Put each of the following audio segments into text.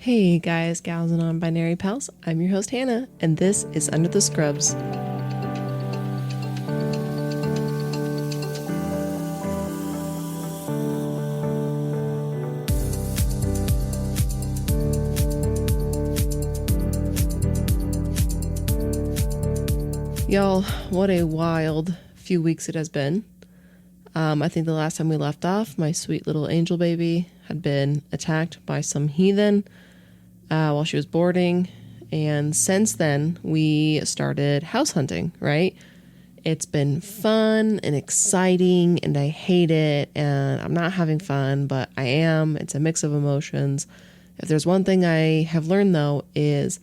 Hey guys, gals, and non-binary pals. I'm your host Hannah, and this is Under the Scrubs. Y'all, what a wild few weeks it has been. I think the last time we left off, my sweet little angel baby had been attacked by some heathen while she was boarding. And since then, we started house hunting, right? It's been fun and exciting, and I hate it, and I'm not having fun, but I am. It's a mix of emotions. If there's one thing I have learned, though, is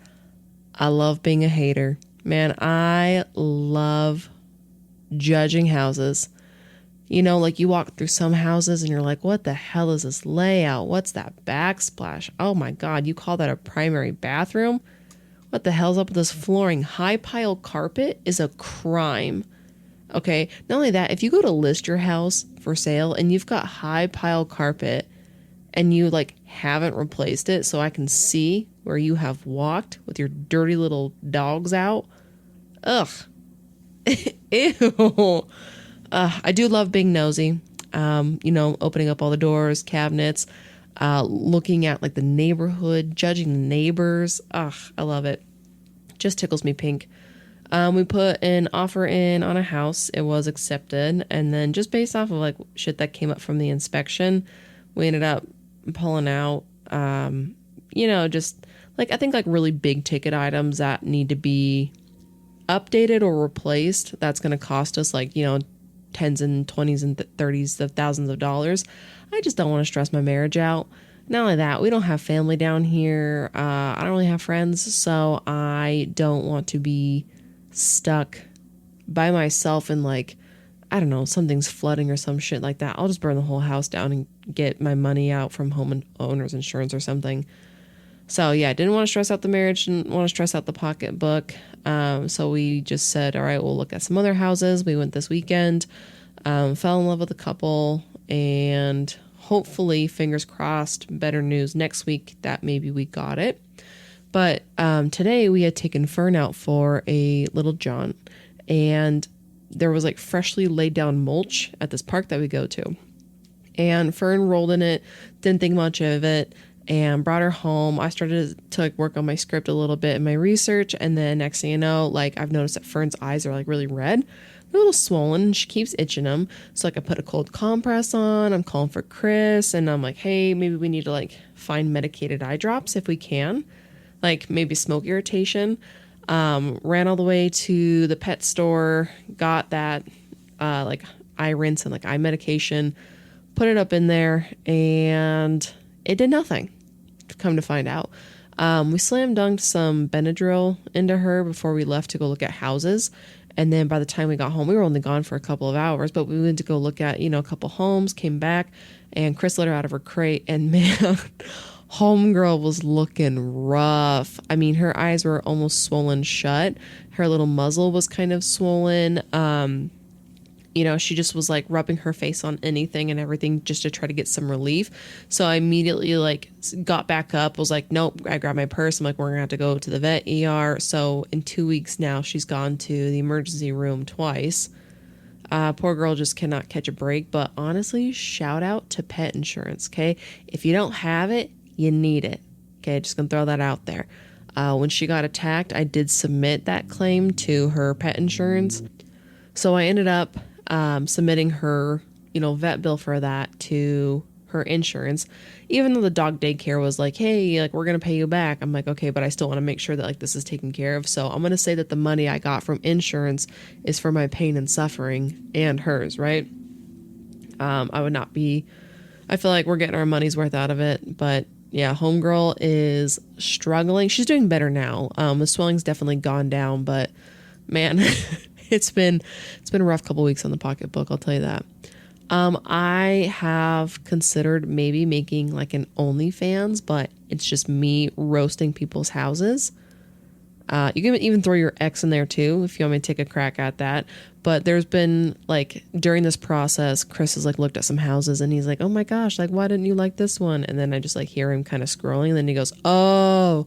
I love being a hater. Man, I love judging houses. You know, like you walk through some houses and you're like, what the hell is this layout? What's that backsplash? Oh my God, you call that a primary bathroom? What the hell's up with this flooring? High pile carpet is a crime. Okay, not only that, if you go to list your house for sale and you've got high pile carpet and you like haven't replaced it so I can see where you have walked with your dirty little dogs out. Ugh. Ew. I do love being nosy. Opening up all the doors, cabinets, looking at like the neighborhood, judging the neighbors. Ugh, I love it. Just tickles me pink. We put an offer in on a house. It was accepted. And then just based off of like shit that came up from the inspection, we ended up pulling out, just like, I think like really big ticket items that need to be updated or replaced. That's going to cost us like, tens and twenties and thirties of thousands of dollars. I just don't want to stress my marriage out. Not only that, we don't have family down here. I don't really have friends, so I don't want to be stuck by myself and like, I don't know, something's flooding or some shit like that. I'll just burn the whole house down and get my money out from homeowners insurance or something. So yeah, I didn't want to stress out the marriage, didn't want to stress out the pocketbook. So we just said, all right, we'll look at some other houses. We went this weekend, fell in love with a couple, and hopefully, fingers crossed, better news next week that maybe we got it. But today we had taken Fern out for a little jaunt, and there was like freshly laid down mulch at this park that we go to. And Fern rolled in it, didn't think much of it, and brought her home. I started to like work on my script a little bit in my research, and then next thing you know, like I've noticed that Fern's eyes are like really red. They're a little swollen, and she keeps itching them. So like I put a cold compress on. I'm calling for Chris, and I'm like, hey, maybe we need to like find medicated eye drops if we can, like maybe smoke irritation. Ran all the way to the pet store, got that like eye rinse and like eye medication, put it up in there, and it did nothing. Come to find out, we slam dunked some Benadryl into her before we left to go look at houses. And then by the time we got home, we were only gone for a couple of hours, but we went to go look at, a couple homes, came back, and Chris let her out of her crate. And man, homegirl was looking rough. I mean, her eyes were almost swollen shut. Her little muzzle was kind of swollen. She just was like rubbing her face on anything and everything just to try to get some relief. So I immediately like got back up, was like, nope. I grabbed my purse. I'm like, we're gonna have to go to the vet ER. So in 2 weeks now, she's gone to the emergency room twice. Poor girl just cannot catch a break. But honestly, shout out to pet insurance. Okay. If you don't have it, you need it. Okay. Just gonna throw that out there. When she got attacked, I did submit that claim to her pet insurance. So I ended up submitting her, vet bill for that to her insurance, even though the dog daycare was like, hey, like, we're going to pay you back. I'm like, okay, but I still want to make sure that like this is taken care of. So I'm going to say that the money I got from insurance is for my pain and suffering and hers. Right. I feel like we're getting our money's worth out of it, but yeah, homegirl is struggling. She's doing better now. The swelling's definitely gone down, but man, it's been a rough couple weeks on the pocketbook, I'll tell you that. I have considered maybe making like an OnlyFans, but it's just me roasting people's houses. You can even throw your ex in there too if you want me to take a crack at that. But there's been like during this process, Chris has like looked at some houses and he's like, "Oh my gosh, like why didn't you like this one?" And then I just like hear him kind of scrolling, and then he goes, "Oh,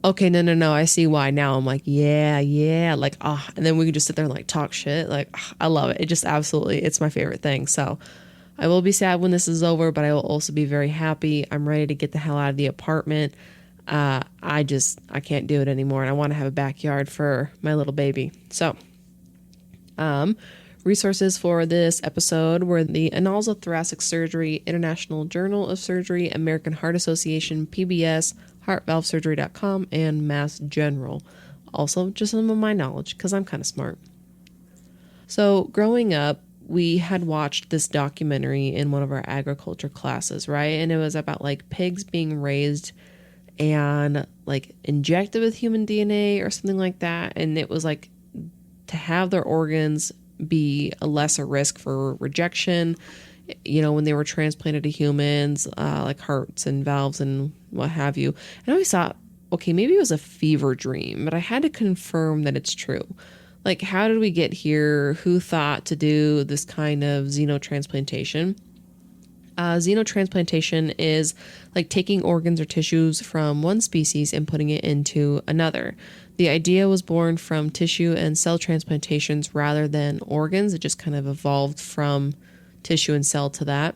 okay, no, I see why now." I'm like, yeah, like and then we can just sit there and like talk shit. Like I love it. It just absolutely, it's my favorite thing. So I will be sad when this is over, but I will also be very happy. I'm ready to get the hell out of the apartment. I can't do it anymore, and I want to have a backyard for my little baby. So, resources for this episode were the Annals of Thoracic Surgery, International Journal of Surgery, American Heart Association, PBS, heartvalvesurgery.com, and Mass General. Also, just some of my knowledge, because I'm kind of smart. So, growing up, we had watched this documentary in one of our agriculture classes, right? And it was about like pigs being raised and like injected with human DNA or something like that. And it was like to have their organs be a lesser risk for rejection, you know, when they were transplanted to humans, like hearts and valves and what have you. And I always thought, okay, maybe it was a fever dream, but I had to confirm that it's true. Like, how did we get here? Who thought to do this kind of xenotransplantation? Xenotransplantation is like taking organs or tissues from one species and putting it into another. The idea was born from tissue and cell transplantations rather than organs. It just kind of evolved from tissue and cell to that.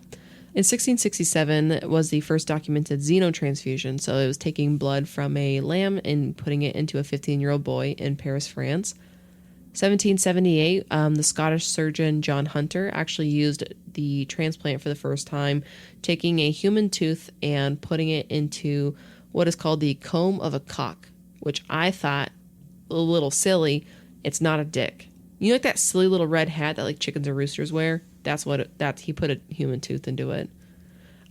In 1667 was the first documented xenotransfusion. So it was taking blood from a lamb and putting it into a 15-year-old boy in Paris, France. 1778, the Scottish surgeon John Hunter actually used the transplant for the first time, taking a human tooth and putting it into what is called the comb of a cock, which I thought a little silly. It's not a dick. You know, like that silly little red hat that like chickens or roosters wear? He put a human tooth into it.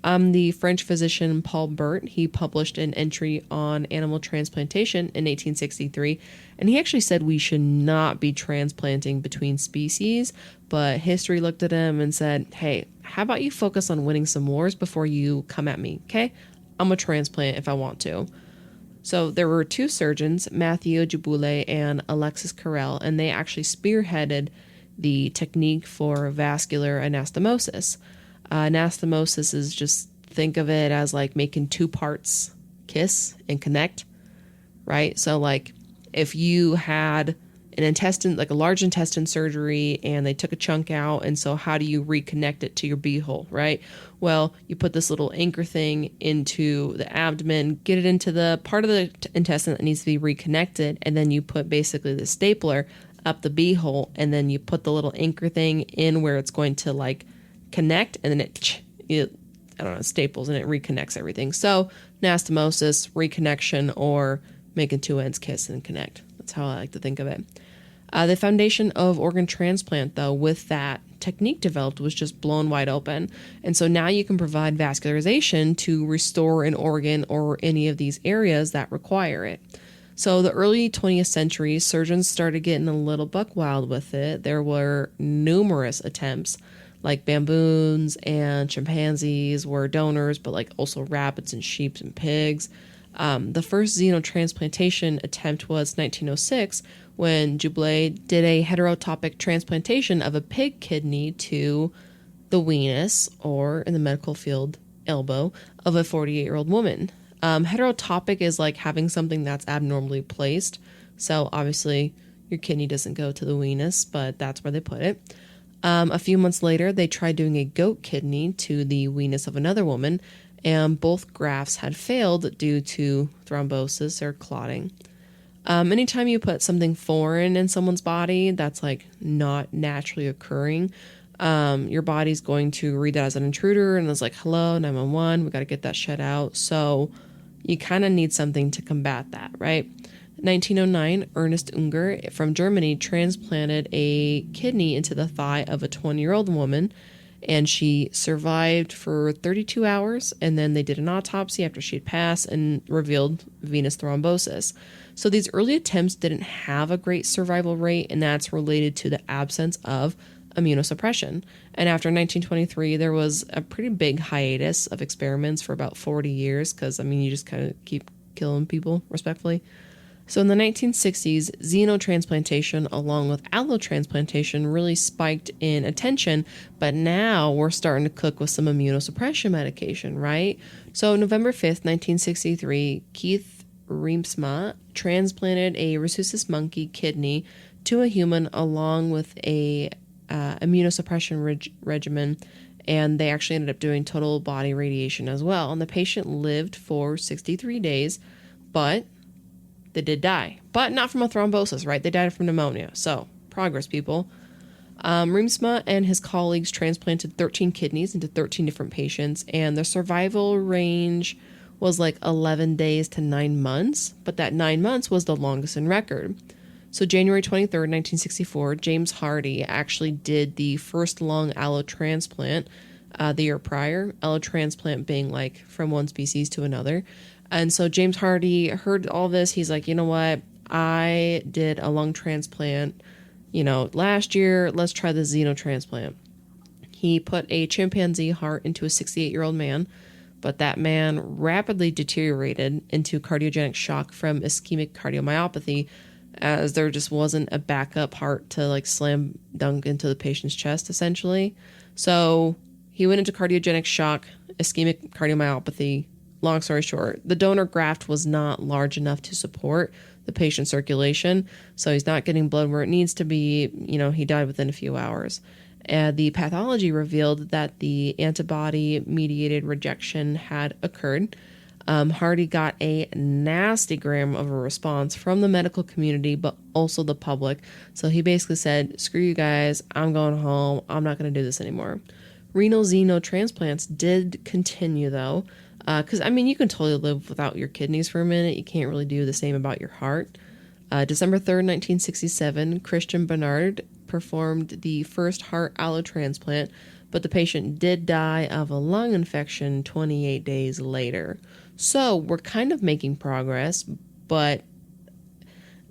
The French physician Paul Bert, he published an entry on animal transplantation in 1863, and he actually said we should not be transplanting between species, but history looked at him and said, hey, how about you focus on winning some wars before you come at me, okay? I'm a transplant if I want to. So there were two surgeons, Mathieu Jaboulet and Alexis Carrel, and they actually spearheaded the technique for vascular anastomosis. Anastomosis is just, think of it as like making two parts kiss and connect, right? So like if you had an intestine, like a large intestine surgery, and they took a chunk out, and so how do you reconnect it to your beehole, right? Well, you put this little anchor thing into the abdomen, get it into the part of the intestine that needs to be reconnected, and then you put basically the stapler up the beehole, and then you put the little anchor thing in where it's going to like connect, and then it staples and it reconnects everything. So anastomosis, reconnection, or making two ends kiss and connect. That's how I like to think of it. The foundation of organ transplant, though, with that technique developed, was just blown wide open. And so now you can provide vascularization to restore an organ or any of these areas that require it. So the early 20th century, surgeons started getting a little buck wild with it. There were numerous attempts, like baboons and chimpanzees were donors, but like also rabbits and sheep and pigs. The first xenotransplantation attempt was 1906, when Jaboulet did a heterotopic transplantation of a pig kidney to the weenus, or in the medical field, elbow, of a 48-year-old woman. Heterotopic is like having something that's abnormally placed. So obviously your kidney doesn't go to the weenus, but that's where they put it. A few months later, they tried doing a goat kidney to the weenus of another woman, and both grafts had failed due to thrombosis or clotting. Anytime you put something foreign in someone's body that's like not naturally occurring, your body's going to read that as an intruder, and it's like, hello, 911, we got to get that shit out. So you kind of need something to combat that, right? 1909, Ernest Unger from Germany transplanted a kidney into the thigh of a 20-year-old woman, and she survived for 32 hours, and then they did an autopsy after she had passed and revealed venous thrombosis. So these early attempts didn't have a great survival rate, and that's related to the absence of immunosuppression. And after 1923, there was a pretty big hiatus of experiments for about 40 years, because, I mean, you just kind of keep killing people, respectfully. So in the 1960s, xenotransplantation along with allotransplantation really spiked in attention, but now we're starting to cook with some immunosuppression medication, right? So November 5th, 1963, Keith Reemsma transplanted a rhesus monkey kidney to a human along with a immunosuppression regimen, and they actually ended up doing total body radiation as well. And the patient lived for 63 days, but they did die, but not from a thrombosis, right? They died from pneumonia. So, progress, people. Reemsma and his colleagues transplanted 13 kidneys into 13 different patients, and the survival range was like 11 days to 9 months, but that 9 months was the longest in record. So January 23rd, 1964, James Hardy actually did the first lung allotransplant the year prior, allotransplant being like from one species to another. And so James Hardy heard all this. He's like, you know what? I did a lung transplant, last year. Let's try the xenotransplant. He put a chimpanzee heart into a 68-year-old man, but that man rapidly deteriorated into cardiogenic shock from ischemic cardiomyopathy, as there just wasn't a backup heart to like slam dunk into the patient's chest, essentially. So he went into cardiogenic shock, ischemic cardiomyopathy. Long story short, the donor graft was not large enough to support the patient's circulation, so he's not getting blood where it needs to be. He died within a few hours. The pathology revealed that the antibody-mediated rejection had occurred. Hardy got a nasty gram of a response from the medical community, but also the public. So he basically said, screw you guys, I'm going home, I'm not going to do this anymore. Renal xenotransplants did continue, though, because, you can totally live without your kidneys for a minute. You can't really do the same about your heart. December 3rd, 1967, Christian Barnard performed the first heart allotransplant, but the patient did die of a lung infection 28 days later. So we're kind of making progress, but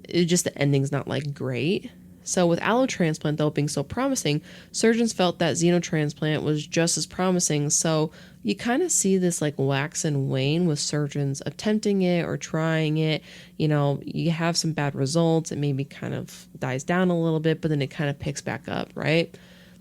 the ending's not like great. So with allotransplant, though, being so promising, surgeons felt that xenotransplant was just as promising. So you kind of see this like wax and wane with surgeons attempting it or trying it. You have some bad results. It maybe kind of dies down a little bit, but then it kind of picks back up, right?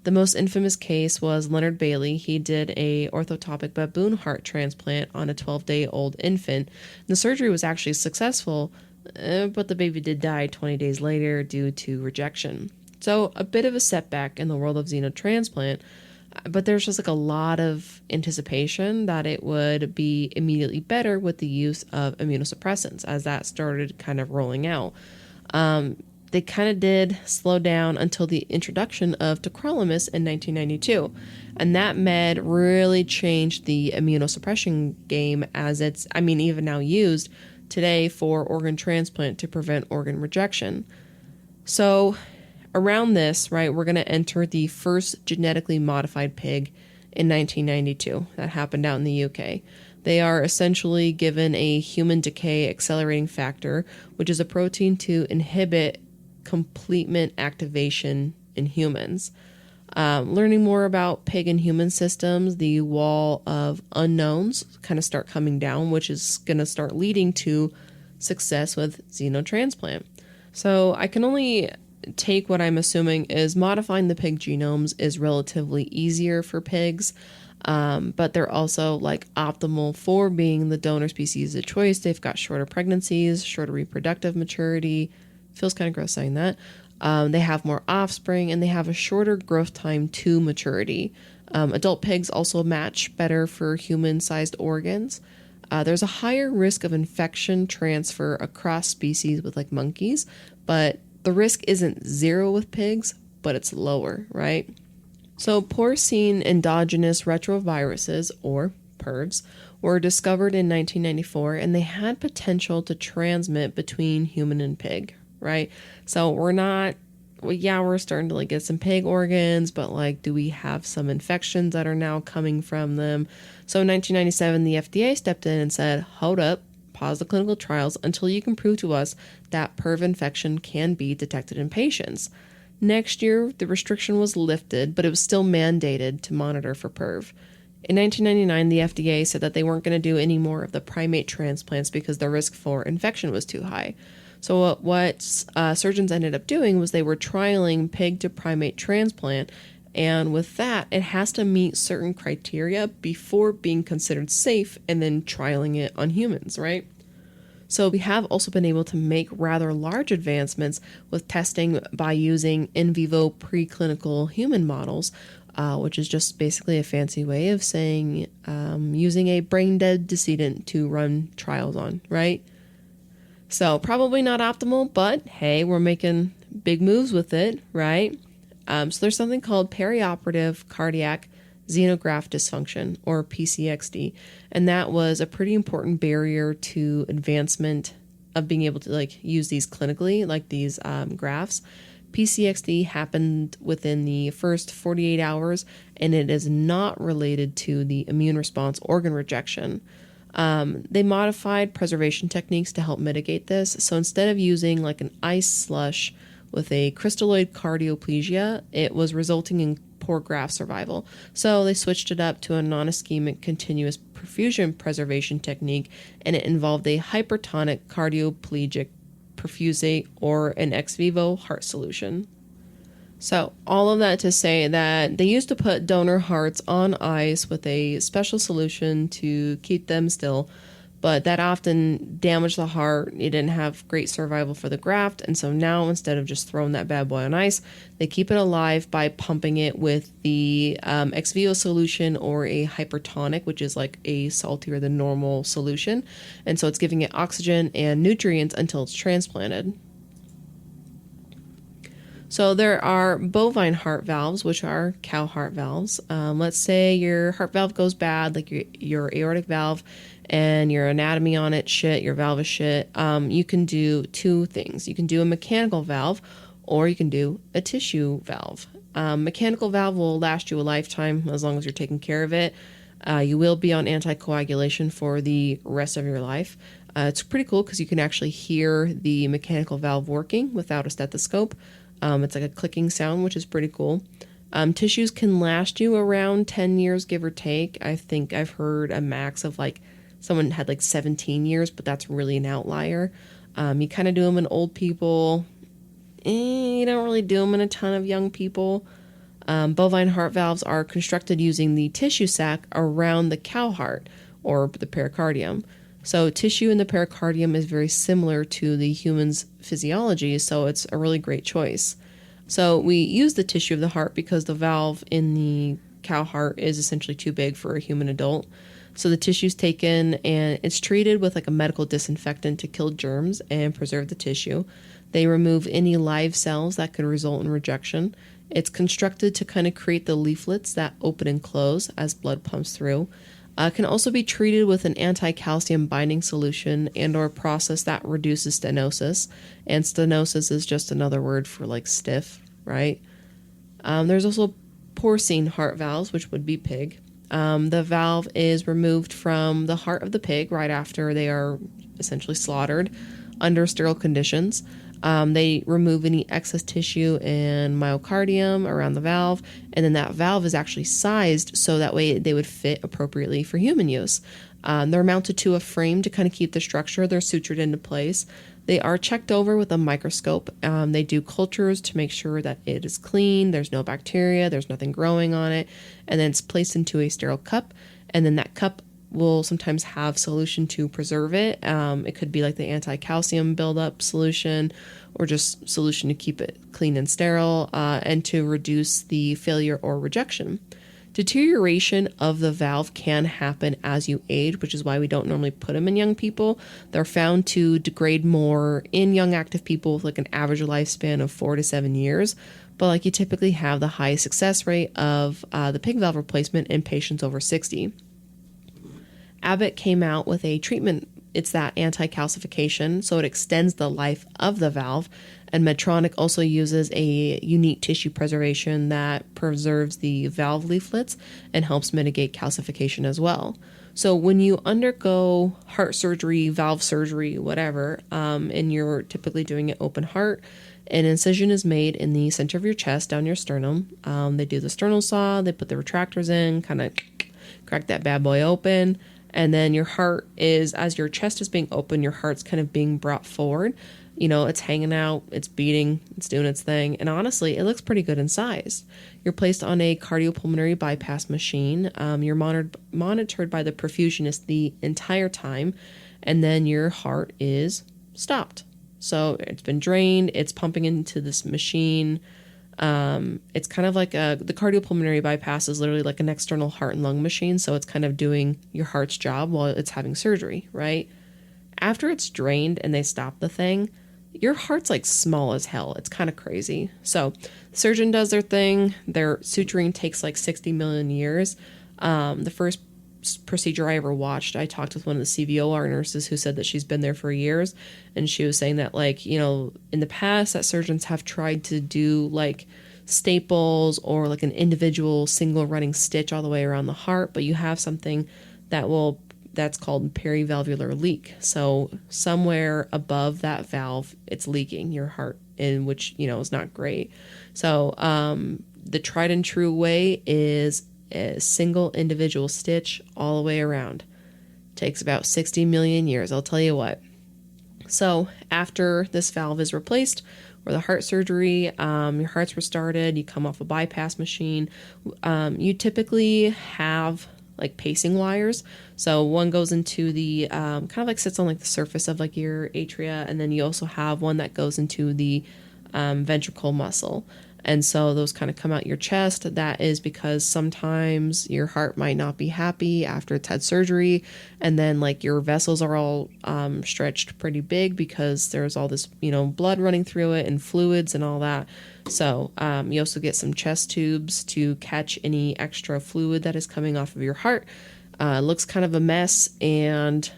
The most infamous case was Leonard Bailey. He did a orthotopic baboon heart transplant on a 12-day-old infant. The surgery was actually successful, but the baby did die 20 days later due to rejection. So a bit of a setback in the world of xenotransplant, but there's just like a lot of anticipation that it would be immediately better with the use of immunosuppressants as that started kind of rolling out. They kind of did slow down until the introduction of tacrolimus in 1992. And that med really changed the immunosuppression game, as it's, even now used today for organ transplant to prevent organ rejection. So around this, right, we're going to enter the first genetically modified pig in 1992. That happened out in the UK. They are essentially given a human decay accelerating factor, which is a protein to inhibit complement activation in humans. Learning more about pig and human systems, the wall of unknowns kind of start coming down, which is going to start leading to success with xenotransplant. So I can only take what I'm assuming is modifying the pig genomes is relatively easier for pigs, but they're also like optimal for being the donor species of choice. They've got shorter pregnancies, shorter reproductive maturity. Feels kind of gross saying that. They have more offspring, and they have a shorter growth time to maturity. Adult pigs also match better for human-sized organs. There's a higher risk of infection transfer across species with like monkeys, but the risk isn't zero with pigs, but it's lower, right? So porcine endogenous retroviruses, or PERVs, were discovered in 1994, and they had potential to transmit between human and pig, right? So we're starting to like get some pig organs, but like, do we have some infections that are now coming from them? So in 1997, the FDA stepped in and said, hold up, pause the clinical trials until you can prove to us that PERV infection can be detected in patients. Next year, the restriction was lifted, but it was still mandated to monitor for PERV. In 1999, the FDA said that they weren't going to do any more of the primate transplants because the risk for infection was too high. So what surgeons ended up doing was they were trialing pig to primate transplant, and with that, it has to meet certain criteria before being considered safe and then trialing it on humans, right? So we have also been able to make rather large advancements with testing by using in vivo preclinical human models, which is just basically a fancy way of saying using a brain-dead decedent to run trials on, right? So probably not optimal, but hey, we're making big moves with it, right? So there's something called perioperative cardiac xenograft dysfunction, or PCXD, and that was a pretty important barrier to advancement of being able to use these clinically, like these grafts. PCXD happened within the first 48 hours, and it is not related to the immune response organ rejection. They modified preservation techniques to help mitigate this. So instead of using like an ice slush with a crystalloid cardioplegia, it was resulting in poor graft survival. So they switched it up to a non-ischemic continuous perfusion preservation technique, and it involved a hypertonic cardioplegic perfusate or an ex vivo heart solution. So all of that to say that they used to put donor hearts on ice with a special solution to keep them still, but that often damaged the heart. It didn't have great survival for the graft, and so now instead of just throwing that bad boy on ice, they keep it alive by pumping it with the ex vivo solution or a hypertonic, which is like a saltier than normal solution, and so it's giving it oxygen and nutrients until it's transplanted. So there are bovine heart valves, which are cow heart valves. Let's say your heart valve goes bad, like your aortic valve, and your anatomy on it shit, your valve is shit. You can do two things. You can do a mechanical valve, or you can do a tissue valve. Mechanical valve will last you a lifetime as long as you're taking care of it. You will be on anticoagulation for the rest of your life. It's pretty cool because you can actually hear the mechanical valve working without a stethoscope. It's like a clicking sound, which is pretty cool. Tissues can last you around 10 years, give or take. I think I've heard a max of someone had 17 years, but that's really an outlier. You kind of do them in old people. You don't really do them in a ton of young people. Bovine heart valves are constructed using the tissue sac around the cow heart, or the pericardium. So tissue in the pericardium is very similar to the human's physiology, so it's a really great choice. So we use the tissue of the heart because the valve in the cow heart is essentially too big for a human adult. So the tissue's taken and it's treated with a medical disinfectant to kill germs and preserve the tissue. They remove any live cells that could result in rejection. It's constructed to kind of create the leaflets that open and close as blood pumps through. Can also be treated with an anti-calcium binding solution and or a process that reduces stenosis. And stenosis is just another word for stiff, right? There's also porcine heart valves, which would be pig. The valve is removed from the heart of the pig right after they are essentially slaughtered under sterile conditions. They remove any excess tissue and myocardium around the valve, and then that valve is actually sized so that way they would fit appropriately for human use. They're mounted to a frame to kind of keep the structure. They're sutured into place. They are checked over with a microscope. They do cultures to make sure that it is clean, there's no bacteria, there's nothing growing on it, and then it's placed into a sterile cup, and then that cup will sometimes have solution to preserve it. It could be like the anti-calcium buildup solution or just solution to keep it clean and sterile and to reduce the failure or rejection. Deterioration of the valve can happen as you age, which is why we don't normally put them in young people. They're found to degrade more in young active people with an average lifespan of 4 to 7 years. But you typically have the highest success rate of the pig valve replacement in patients over 60. Abbott came out with a treatment. It's that anti-calcification, so it extends the life of the valve. And Medtronic also uses a unique tissue preservation that preserves the valve leaflets and helps mitigate calcification as well. So when you undergo heart surgery, valve surgery, whatever, and you're typically doing it open heart, an incision is made in the center of your chest down your sternum. They do the sternal saw, they put the retractors in, kind of crack that bad boy open, and then your heart is, as your chest is being open, your heart's kind of being brought forward. You know, it's hanging out, it's beating, it's doing its thing, and honestly, it looks pretty good in size. You're placed on a cardiopulmonary bypass machine. You're monitored by the perfusionist the entire time, and then your heart is stopped. So it's been drained, it's pumping into this machine. It's kind of like the cardiopulmonary bypass is literally like an external heart and lung machine, so it's kind of doing your heart's job while it's having surgery, right? After it's drained and they stop the thing, your heart's like small as hell. It's kind of crazy. So the surgeon does their thing. Their suturing takes like 60 million years. The first procedure I ever watched, I talked with one of the CVOR nurses who said that she's been there for years. And she was saying that, like, you know, in the past that surgeons have tried to do like staples or like an individual single running stitch all the way around the heart, but you have something that's called perivalvular leak. So somewhere above that valve, it's leaking your heart, in which, you know, is not great. So the tried and true way is a single individual stitch all the way around. Takes about 60 million years, I'll tell you what. So after this valve is replaced, or the heart surgery, your heart's restarted, you come off a bypass machine. You typically have like pacing wires. So one goes into the kind of like sits on like the surface of like your atria, and then you also have one that goes into the ventricle muscle. And so those kind of come out your chest. That is because sometimes your heart might not be happy after it's had surgery, and then like your vessels are all stretched pretty big because there's all this, you know, blood running through it and fluids and all that. So you also get some chest tubes to catch any extra fluid that is coming off of your heart. It looks kind of a mess, and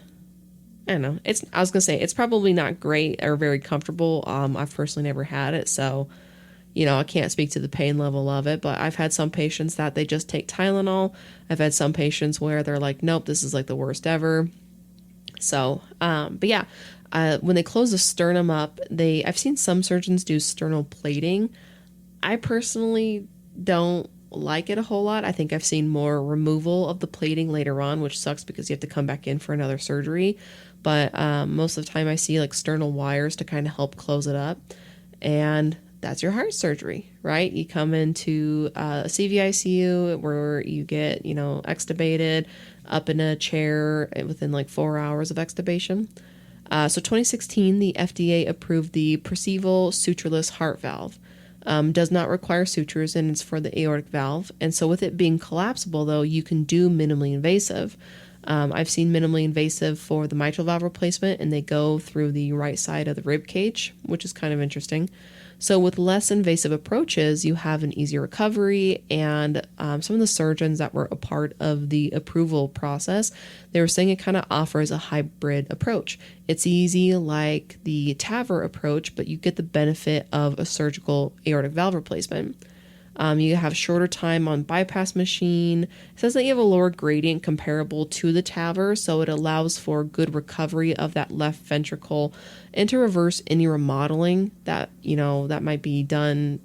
I don't know. I was gonna say it's probably not great or very comfortable. I've personally never had it, so you know, I can't speak to the pain level of it, but I've had some patients that they just take Tylenol. I've had some patients where they're like, nope, this is like the worst ever. So, but yeah, when they close the sternum up, I've seen some surgeons do sternal plating. I personally don't like it a whole lot. I think I've seen more removal of the plating later on, which sucks because you have to come back in for another surgery. But most of the time I see like sternal wires to kind of help close it up. And that's your heart surgery, right? You come into a CVICU where you get, you know, extubated up in a chair within like 4 hours of extubation. So 2016, the FDA approved the Perceval sutureless heart valve. Does not require sutures, and it's for the aortic valve. And so with it being collapsible, though, you can do minimally invasive. I've seen minimally invasive for the mitral valve replacement, and they go through the right side of the rib cage, which is kind of interesting. So with less invasive approaches, you have an easier recovery, and some of the surgeons that were a part of the approval process, they were saying it kind of offers a hybrid approach. It's easy like the TAVR approach, but you get the benefit of a surgical aortic valve replacement. You have shorter time on bypass machine. It says that you have a lower gradient comparable to the TAVR, so it allows for good recovery of that left ventricle and to reverse any remodeling that, you know, that might be done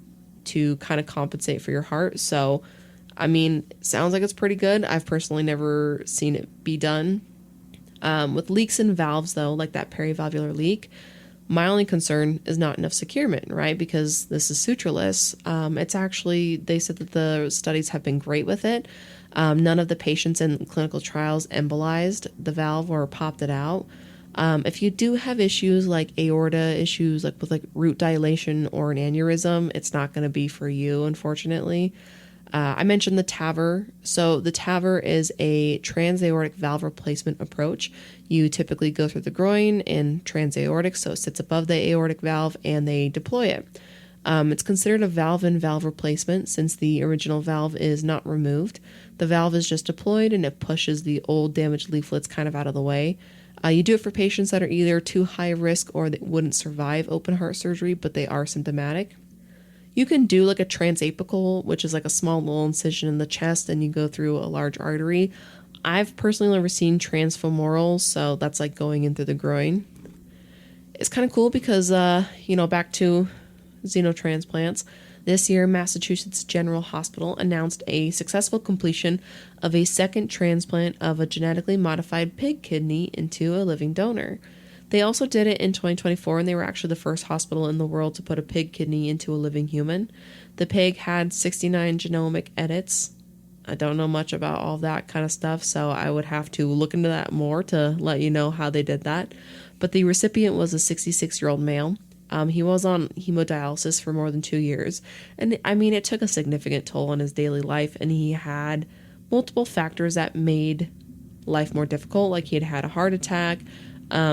to kind of compensate for your heart. So, I mean, it sounds like it's pretty good. I've personally never seen it be done. With leaks in valves, though, like that perivalvular leak, my only concern is not enough securement, right? Because this is sutureless. It's actually, they said that the studies have been great with it. None of the patients in clinical trials embolized the valve or popped it out. If you do have issues like aorta issues, like with like root dilation or an aneurysm, it's not going to be for you, unfortunately. I mentioned the TAVR. So the TAVR is a transaortic valve replacement approach. You typically go through the groin and transaortic, so it sits above the aortic valve, and they deploy it. It's considered a valve-in-valve replacement since the original valve is not removed. The valve is just deployed, and it pushes the old damaged leaflets kind of out of the way. You do it for patients that are either too high risk or that wouldn't survive open heart surgery, but they are symptomatic. You can do like a transapical, which is like a small little incision in the chest, and you go through a large artery. I've personally never seen transfemoral, so that's like going in through the groin. It's kind of cool because, back to xenotransplants, This year, Massachusetts General Hospital announced a successful completion of a second transplant of a genetically modified pig kidney into a living donor. They also did it in 2024, and they were actually the first hospital in the world to put a pig kidney into a living human. The pig had 69 genomic edits. I don't know much about all that kind of stuff, so I would have to look into that more to let you know how they did that. But the recipient was a 66-year-old male. He was on hemodialysis for more than 2 years. And I mean, it took a significant toll on his daily life, and he had multiple factors that made life more difficult. Like, he had a heart attack.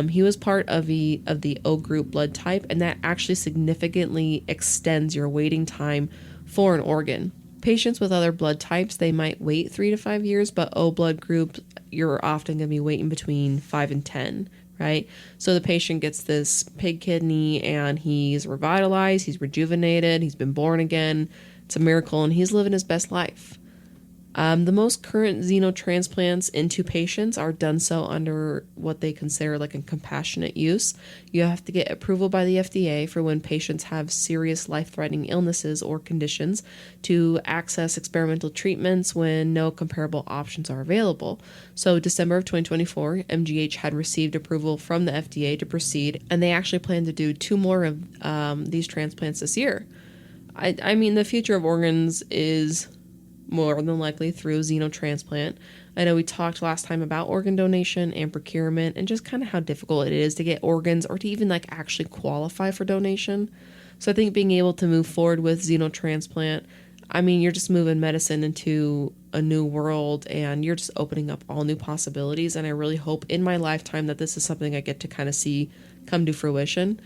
He was part of the O group blood type, and that actually significantly extends your waiting time for an organ. Patients with other blood types, they might wait 3 to 5 years, but O blood group, you're often going to be waiting between 5 and 10. Right? So the patient gets this pig kidney and he's revitalized, he's rejuvenated, he's been born again. It's a miracle, and he's living his best life. The most current xenotransplants into patients are done so under what they consider like a compassionate use. You have to get approval by the FDA for when patients have serious life-threatening illnesses or conditions to access experimental treatments when no comparable options are available. So December of 2024, MGH had received approval from the FDA to proceed, and they actually plan to do 2 more of these transplants this year. I mean, the future of organs is more than likely through xenotransplant. I know we talked last time about organ donation and procurement and just kind of how difficult it is to get organs or to even like actually qualify for donation. So I think being able to move forward with xenotransplant, I mean, you're just moving medicine into a new world, and you're just opening up all new possibilities. And I really hope in my lifetime that this is something I get to kind of see come to fruition.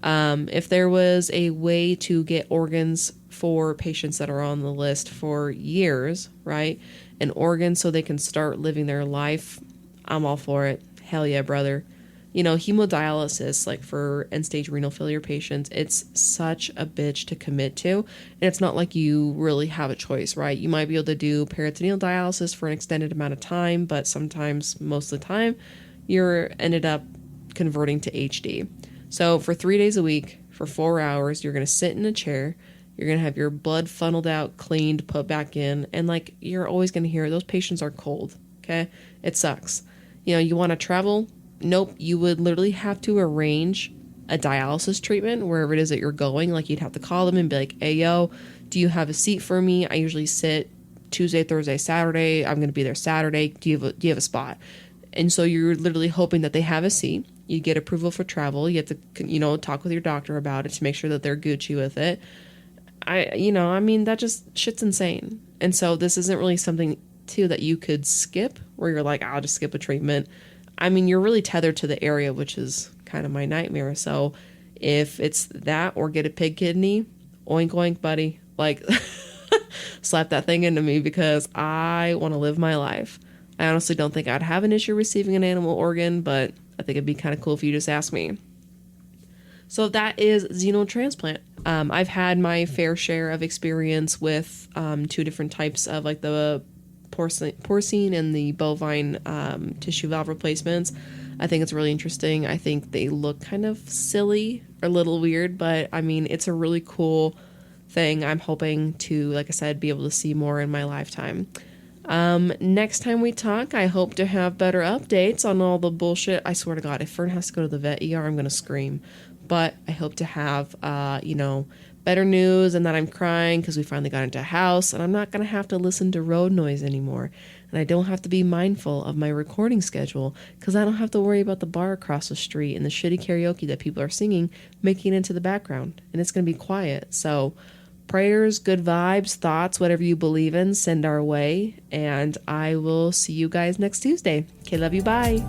If there was a way to get organs for patients that are on the list for years, right, an organ so they can start living their life, I'm all for it. Hell yeah, brother. You know, hemodialysis, like for end-stage renal failure patients, it's such a bitch to commit to. And it's not like you really have a choice, right? You might be able to do peritoneal dialysis for an extended amount of time, but sometimes, most of the time, you're ended up converting to HD. So for 3 days a week, for 4 hours, you're going to sit in a chair. You're going to have your blood funneled out, cleaned, put back in. And like, you're always going to hear those patients are cold. Okay. It sucks. You know, you want to travel? Nope. You would literally have to arrange a dialysis treatment wherever it is that you're going. Like, you'd have to call them and be like, hey, yo, do you have a seat for me? I usually sit Tuesday, Thursday, Saturday. I'm going to be there Saturday. Do you have a spot? And so you're literally hoping that they have a seat. You get approval for travel. You have to, you know, talk with your doctor about it to make sure that they're Gucci with it. I mean, that just shit's insane. And so this isn't really something too that you could skip, where you're like, I'll just skip a treatment. I mean, you're really tethered to the area, which is kind of my nightmare. So if it's that or get a pig kidney, oink, oink, buddy, like slap that thing into me, because I want to live my life. I honestly don't think I'd have an issue receiving an animal organ, but I think it'd be kind of cool if you just asked me. So that is xenotransplant. I've had my fair share of experience with 2 different types of like the porcine and the bovine tissue valve replacements. I think it's really interesting. I think they look kind of silly or a little weird, but I mean, it's a really cool thing. I'm hoping to, like I said, be able to see more in my lifetime. Next time we talk, I hope to have better updates on all the bullshit. I swear to God, if Fern has to go to the vet ER, I'm going to scream. But I hope to have, better news, and that I'm crying because we finally got into a house, and I'm not going to have to listen to road noise anymore. And I don't have to be mindful of my recording schedule because I don't have to worry about the bar across the street and the shitty karaoke that people are singing making it into the background. And it's going to be quiet. So prayers, good vibes, thoughts, whatever you believe in, send our way. And I will see you guys next Tuesday. Okay, love you. Bye.